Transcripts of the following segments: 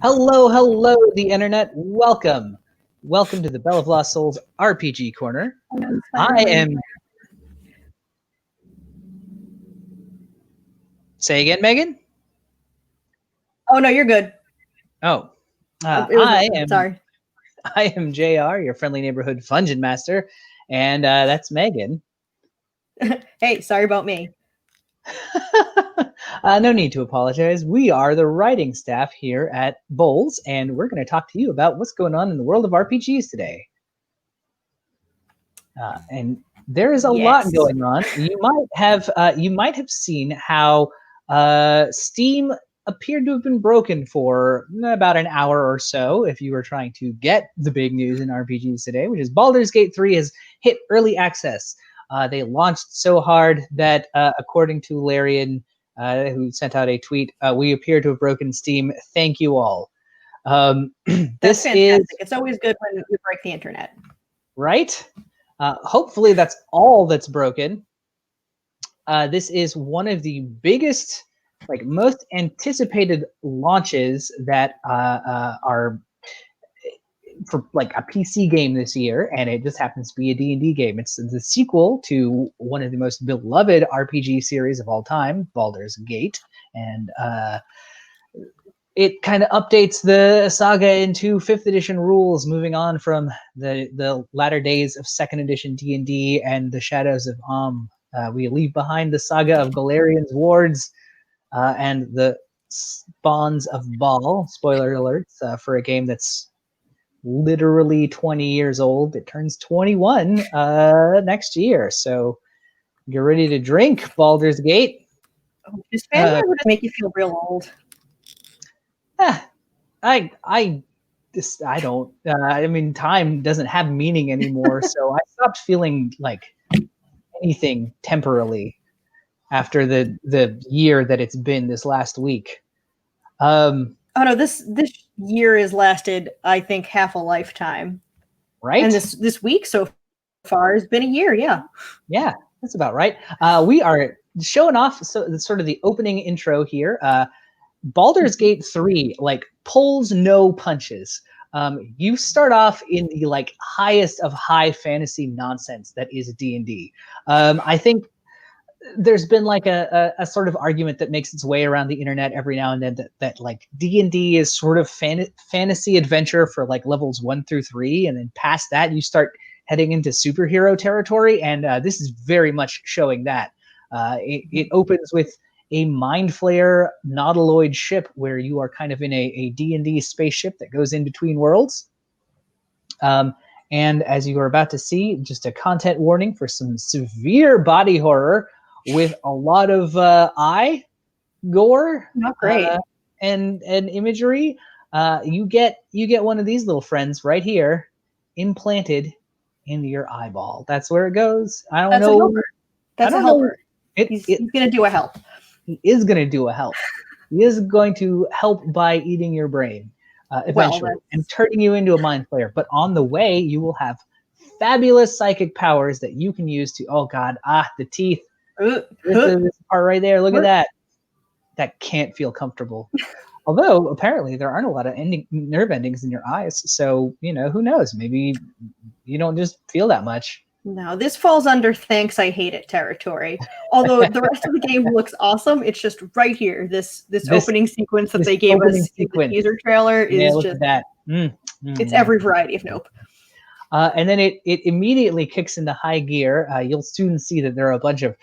Hello, the internet. Welcome to the Bell of Lost Souls RPG Corner. I am... Say again, Megan? Oh, no, you're good. Oh. Sorry. I am J.R, your friendly neighborhood Fungeon Master, and that's Megan. Hey, sorry about me. No need to apologize. We are the writing staff here at BoLS, and we're going to talk to you about what's going on in the world of RPGs today. And there is a lot going on. You might have seen how Steam appeared to have been broken for about an hour or so if you were trying to get the big news in RPGs today, which is Baldur's Gate 3 has hit early access. They launched so hard that, according to Larian, who sent out a tweet, we appear to have broken Steam. Thank you all. That's fantastic. It's always good when you break the internet. Right? Hopefully that's all that's broken. This is one of the biggest, most anticipated launches that are for a PC game this year, and it just happens to be a D&D game. It's the sequel to one of the most beloved RPG series of all time, Baldur's Gate, and it kind of updates the saga into 5th edition rules, moving on from the latter days of 2nd edition D&D and the Shadows of we leave behind the saga of Golarian's wards and the spawns of Baal. Spoiler alerts for a game that's literally 20 years old. It turns 21 next year, so get ready to drink, Baldur's Gate. This family would make you feel real old. I don't. I mean, time doesn't have meaning anymore, so I stopped feeling like anything temporarily after the year that it's been this last week. Oh no, this year has lasted, I think, half a lifetime. Right? And this week so far has been a year, yeah. Yeah, that's about right. We are showing off sort of the opening intro here. Baldur's Gate 3 pulls no punches. You start off in the highest of high fantasy nonsense that is D&D. I think there's been a sort of argument that makes its way around the internet every now and then that D&D is sort of fantasy adventure for levels 1 through 3, and then past that you start heading into superhero territory, and this is very much showing that. It opens with a Mind Flayer nautiloid ship where you are kind of in a D&D spaceship that goes in between worlds. And as you are about to see, just a content warning for some severe body horror with a lot of eye gore. Not great. And imagery. You get one of these little friends right here implanted into your eyeball. That's where it goes. I don't know. That's a helper. He's going to do a help. He is going to do a help. He is going to help by eating your brain eventually and turning you into a Mind Flayer. But on the way, you will have fabulous psychic powers that you can use to, oh God, the teeth. This part right there, look at that. That can't feel comfortable. Although, apparently, there aren't a lot of nerve endings in your eyes. So, who knows? Maybe you don't just feel that much. No, this falls under thanks I hate it territory. Although the rest of the game looks awesome, it's just right here. This opening sequence that they gave us in the teaser trailer is just that. It's every variety of nope. And then it immediately kicks into high gear. You'll soon see that there are a bunch of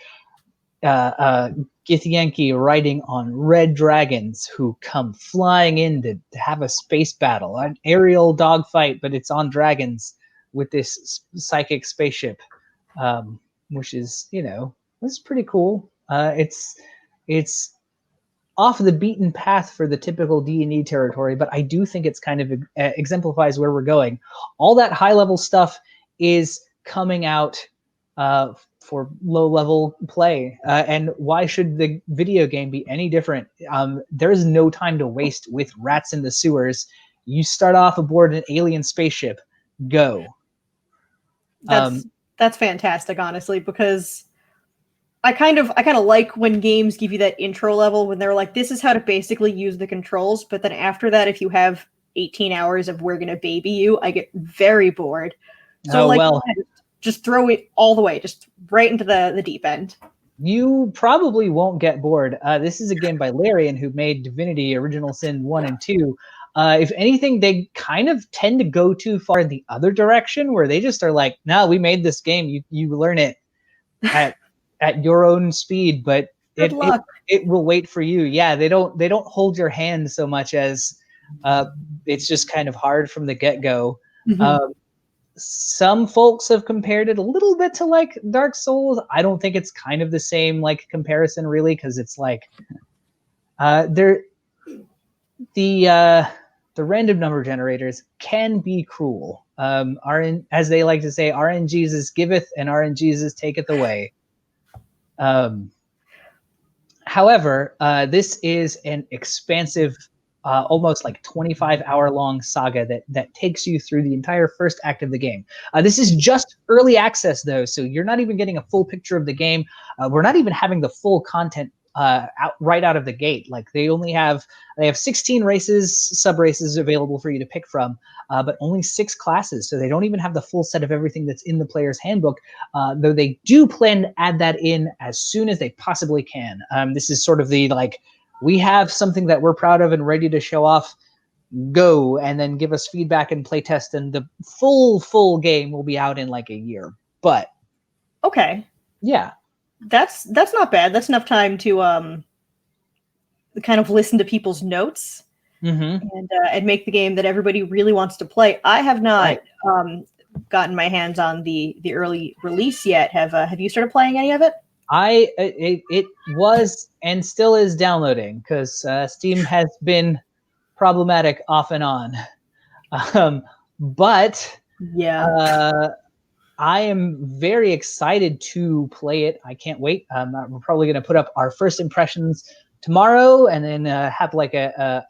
Githyanki riding on red dragons who come flying in to have a space battle, an aerial dogfight, but it's on dragons with this psychic spaceship, which is, this is pretty cool. It's off the beaten path for the typical D&D territory, but I do think it's kind of exemplifies where we're going. All that high-level stuff is coming out for low-level play, and why should the video game be any different? There's no time to waste with rats in the sewers. You start off aboard an alien spaceship. Go. That's fantastic, honestly, because I kind of like when games give you that intro level when they're like, this is how to basically use the controls. But then after that, if you have 18 hours of we're gonna baby you, I get very bored. So just throw it all the way, just right into the deep end. You probably won't get bored. This is a game by Larian, who made Divinity Original Sin 1 and 2. If anything, they kind of tend to go too far in the other direction, where they just are like, no, we made this game. You learn it at your own speed, but it will wait for you. Yeah, they don't hold your hand so much as it's just kind of hard from the get-go. Mm-hmm. Some folks have compared it a little bit to like Dark Souls. I don't think it's kind of the same like comparison really, because it's like the random number generators can be cruel. As they like to say, RNGesus giveth and RNGesus taketh away. However, this is an expansive, almost like 25-hour-long saga that takes you through the entire first act of the game. This is just early access, though, so you're not even getting a full picture of the game. We're not even having the full content right out of the gate. Like they have 16 races, sub-races available for you to pick from, but only 6 classes, so they don't even have the full set of everything that's in the player's handbook, though they do plan to add that in as soon as they possibly can. This is sort of the like, we have something that we're proud of and ready to show off, go, and then give us feedback and playtest, and the full game will be out in like a year. But okay, yeah, that's not bad. That's enough time to kind of listen to people's notes, mm-hmm. and make the game that everybody really wants to play. I have not gotten my hands on the early release yet. Have you started playing any of it? It was and still is downloading, because Steam has been problematic off and on. But yeah, I am very excited to play it. I can't wait. We're probably going to put up our first impressions tomorrow, and then have like a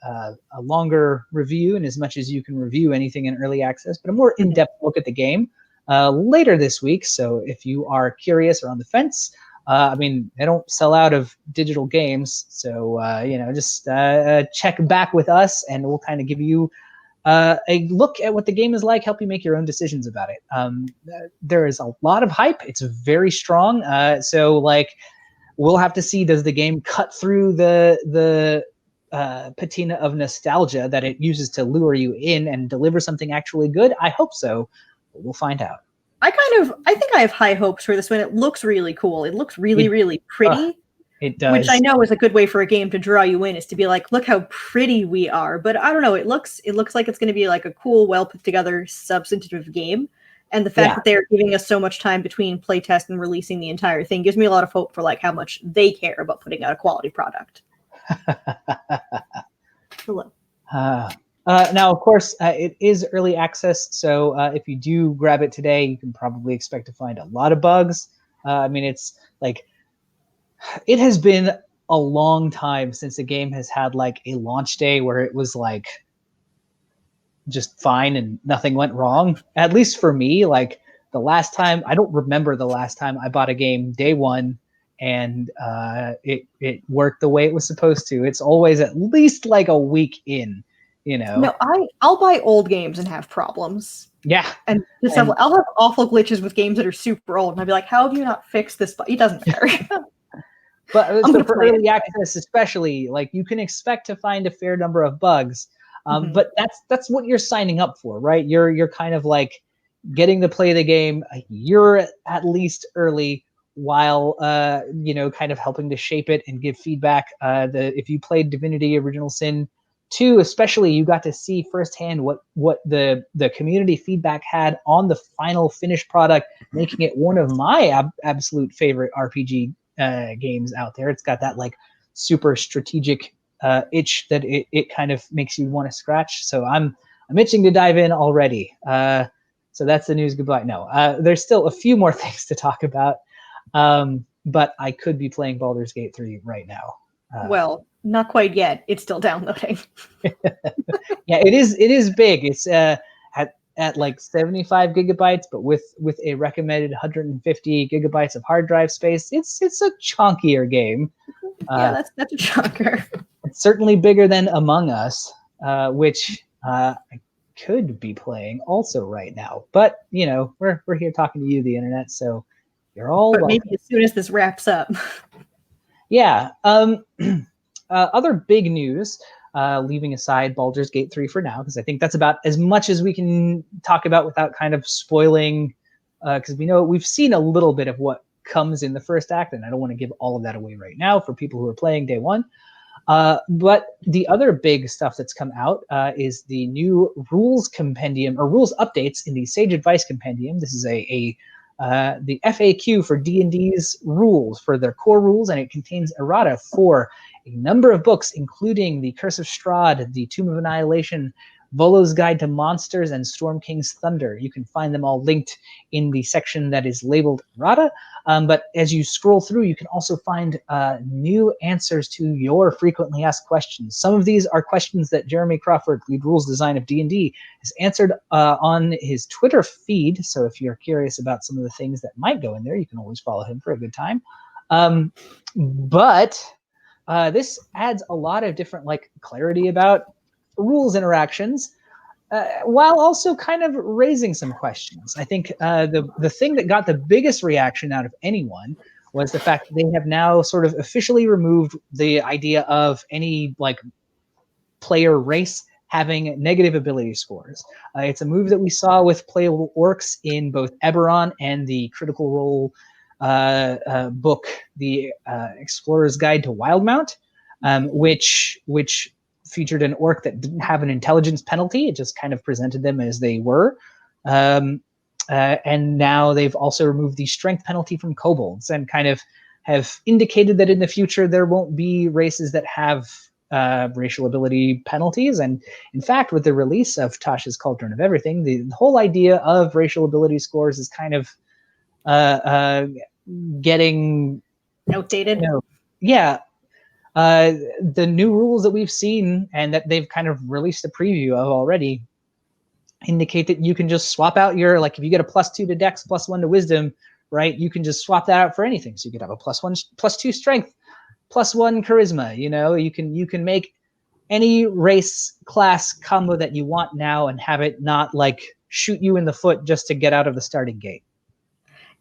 longer review, and as much as you can review anything in early access, but a more in-depth look at the game later this week. So if you are curious or on the fence, I mean, they don't sell out of digital games, so just check back with us, and we'll kind of give you a look at what the game is like, help you make your own decisions about it. There is a lot of hype. It's very strong. So like, we'll have to see, does the game cut through the patina of nostalgia that it uses to lure you in and deliver something actually good? I hope so, but we'll find out. I think I have high hopes for this one. It looks really cool. It looks really pretty. It does. Which I know is a good way for a game to draw you in, is to be like, look how pretty we are. But I don't know. It looks like it's going to be like a cool, well put together, substantive game. And the fact that they're giving us so much time between playtest and releasing the entire thing gives me a lot of hope for like how much they care about putting out a quality product. Hello. Now, of course, it is early access, so if you do grab it today, you can probably expect to find a lot of bugs. I mean, it's like, it has been a long time since a game has had like a launch day where it was like just fine and nothing went wrong. At least for me, like the last time, I don't remember the last time I bought a game day one and it worked the way it was supposed to. It's always at least like a week in. No, I'll buy old games and have problems. Yeah. And I'll have awful glitches with games that are super old. And I'll be like, how have you not fixed this? But it doesn't matter. But so for early access especially, like you can expect to find a fair number of bugs. But that's what you're signing up for, right? You're kind of like getting to play the game a year at least early, while kind of helping to shape it and give feedback. If you played Divinity Original Sin 2, especially, you got to see firsthand what the community feedback had on the final finished product, making it one of my absolute favorite RPG games out there. It's got that like super strategic itch that it kind of makes you want to scratch. So I'm itching to dive in already. So that's the news goodbye. No, there's still a few more things to talk about, but I could be playing Baldur's Gate 3 right now. Well, not quite yet. It's still downloading. Yeah, it is big. It's at like 75 gigabytes, but with a recommended 150 gigabytes of hard drive space. It's a chunkier game. Yeah, that's a shocker. It's certainly bigger than Among Us, which I could be playing also right now. But you know, we're here talking to you, the internet, so you're all But welcome. maybe as soon as this wraps up. Yeah. Other big news, leaving aside Baldur's Gate 3 for now, because I think that's about as much as we can talk about without kind of spoiling, because we know we've seen a little bit of what comes in the first act, and I don't want to give all of that away right now for people who are playing day one. But the other big stuff that's come out is the new rules compendium or rules updates in the Sage Advice Compendium. This is the FAQ for D&D's rules, for their core rules, and it contains errata for a number of books, including The Curse of Strahd, The Tomb of Annihilation, Volo's Guide to Monsters, and Storm King's Thunder. You can find them all linked in the section that is labeled errata. But as you scroll through, you can also find new answers to your frequently asked questions. Some of these are questions that Jeremy Crawford, lead rules design of D&D, has answered on his Twitter feed. So if you're curious about some of the things that might go in there, you can always follow him for a good time. But this adds a lot of different like clarity about rules interactions, while also kind of raising some questions. I think the thing that got the biggest reaction out of anyone was the fact that they have now sort of officially removed the idea of any like player race having negative ability scores. It's a move that we saw with playable orcs in both Eberron and the Critical Role book, The Explorer's Guide to Wildmount, which featured an orc that didn't have an intelligence penalty. It just kind of presented them as they were. And now they've also removed the strength penalty from kobolds and kind of have indicated that in the future there won't be races that have racial ability penalties. And in fact, with the release of Tasha's Cauldron of Everything, the whole idea of racial ability scores is kind of getting outdated. Yeah. The new rules that we've seen and that they've kind of released a preview of already indicate that you can just swap out your, like if you get a +2 to Dex, +1 to Wisdom, right? You can just swap that out for anything. So you could have a +2 Strength, +1 Charisma. You know, you can make any race class combo that you want now and have it not like shoot you in the foot just to get out of the starting gate.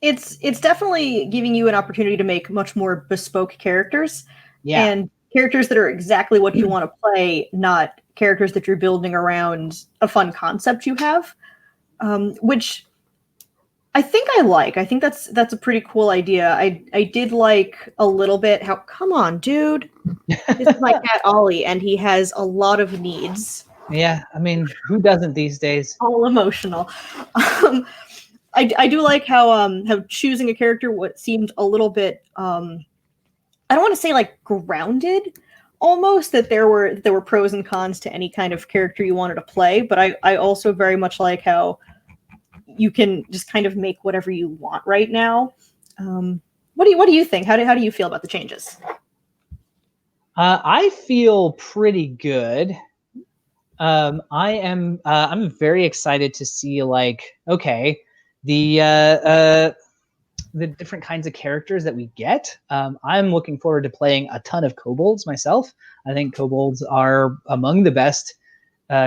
It's definitely giving you an opportunity to make much more bespoke characters. Yeah. And characters that are exactly what you want to play, not characters that you're building around a fun concept you have, which I think I like. I think that's a pretty cool idea. I did like a little bit how, come on, dude. This is my cat Ollie, and he has a lot of needs. Yeah, I mean, who doesn't these days? All emotional. I do like how choosing a character what seemed a little bit I don't want to say like grounded, almost, that there were pros and cons to any kind of character you wanted to play, but I also very much like how you can just kind of make whatever you want right now. What do you think? How do you feel about the changes? I feel pretty good. I'm very excited to see like, okay, the different kinds of characters that we get. I'm looking forward to playing a ton of kobolds myself. I think kobolds are among the best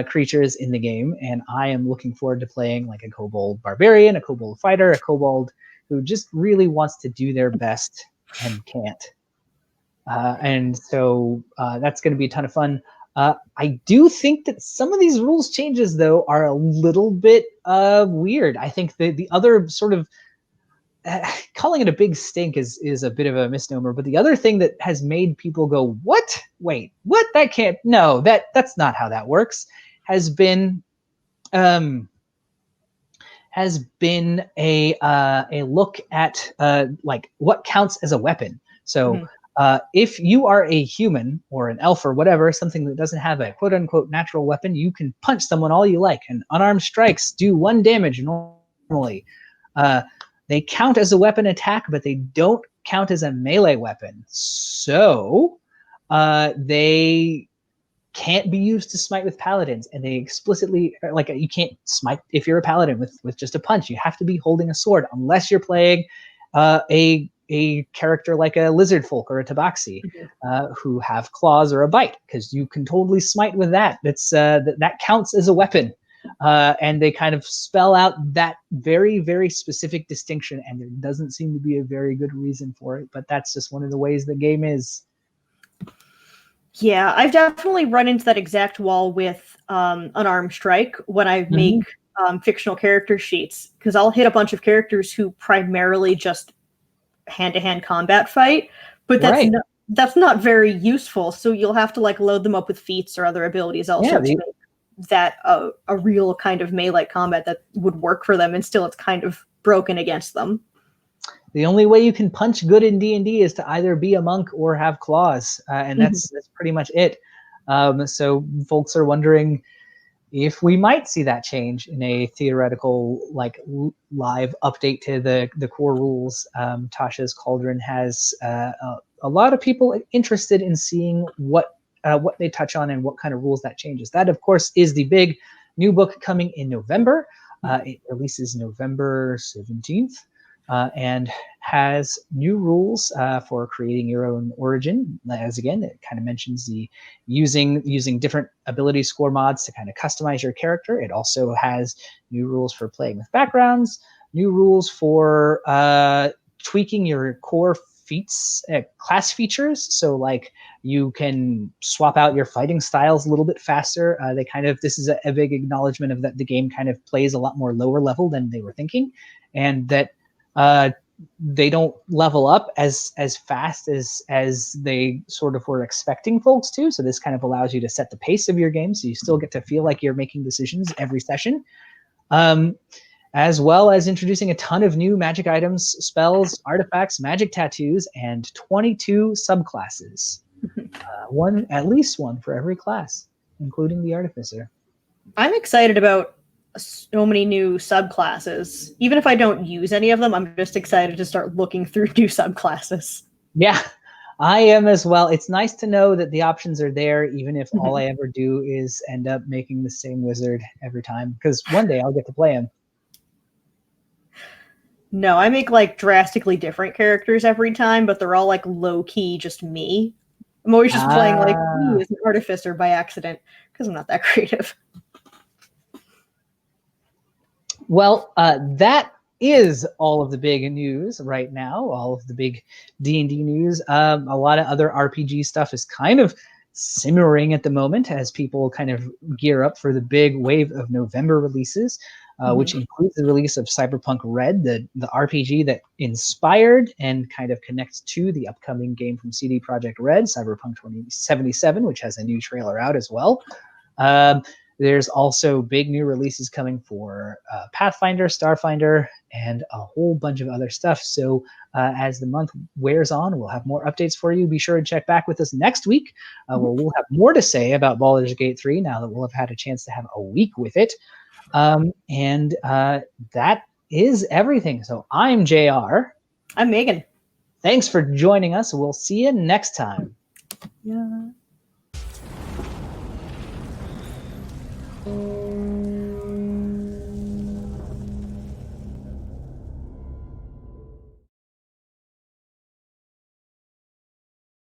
creatures in the game, and I am looking forward to playing like a kobold barbarian, a kobold fighter, a kobold who just really wants to do their best and can't. And so that's going to be a ton of fun. I do think that some of these rules changes, though, are a little bit weird. I think the other sort of calling it a big stink is a bit of a misnomer, but the other thing that has made people go, what? Wait, what? That can't, no, that's not how that works, has been a look at like what counts as a weapon. So if you are a human or an elf or whatever, something that doesn't have a quote unquote natural weapon, you can punch someone all you like, and unarmed strikes do 1 damage normally. They count as a weapon attack, but they don't count as a melee weapon. So they can't be used to smite with paladins, and they explicitly like you can't smite if you're a paladin with just a punch. You have to be holding a sword unless you're playing a character like a lizard folk or a tabaxi who have claws or a bite, because you can totally smite with that. That counts as a weapon. And they kind of spell out that very, very specific distinction, and there doesn't seem to be a very good reason for it, but that's just one of the ways the game is. Yeah, I've definitely run into that exact wall with Unarmed Strike when I make fictional character sheets, because I'll hit a bunch of characters who primarily just hand-to-hand combat fight, but that's not very useful, so you'll have to like load them up with feats or other abilities also to make that a real kind of melee combat that would work for them, and still it's kind of broken against them. The only way you can punch good in D&D is to either be a monk or have claws, and that's pretty much it. So folks are wondering if we might see that change in a theoretical, like live update to the core rules. Tasha's Cauldron has a lot of people interested in seeing what they touch on and what kind of rules that changes. That, of course, is the big new book coming in November. It releases November 17th. And has new rules for creating your own origin. As again, it kind of mentions the using different ability score mods to kind of customize your character. It also has new rules for playing with backgrounds, new rules for tweaking your core feats, class features. So like you can swap out your fighting styles a little bit faster. This is a big acknowledgement of that the game kind of plays a lot more lower level than they were thinking, and that they don't level up as fast as they sort of were expecting folks to. So this kind of allows you to set the pace of your game, so you still get to feel like you're making decisions every session, as well as introducing a ton of new magic items, spells, artifacts, magic tattoos, and 22 subclasses. At least one for every class, including the Artificer. I'm excited about so many new subclasses. Even if I don't use any of them, I'm just excited to start looking through new subclasses. Yeah, I am as well. It's nice to know that the options are there, even if all I ever do is end up making the same wizard every time, because one day I'll get to play him. No, I make like drastically different characters every time, but they're all like low-key just me. I'm always just playing like me as an artificer by accident, because I'm not that creative. Well, that is all of the big news right now, all of the big D&D news. A lot of other RPG stuff is kind of simmering at the moment as people kind of gear up for the big wave of November releases, which includes the release of Cyberpunk Red, the RPG that inspired and kind of connects to the upcoming game from CD Projekt Red, Cyberpunk 2077, which has a new trailer out as well. There's also big new releases coming for Pathfinder, Starfinder, and a whole bunch of other stuff. So as the month wears on, we'll have more updates for you. Be sure to check back with us next week, where we'll have more to say about Baldur's Gate 3 now that we'll have had a chance to have a week with it. And that is everything. So I'm JR. I'm Meaghan. Thanks for joining us. We'll see you next time. Yeah.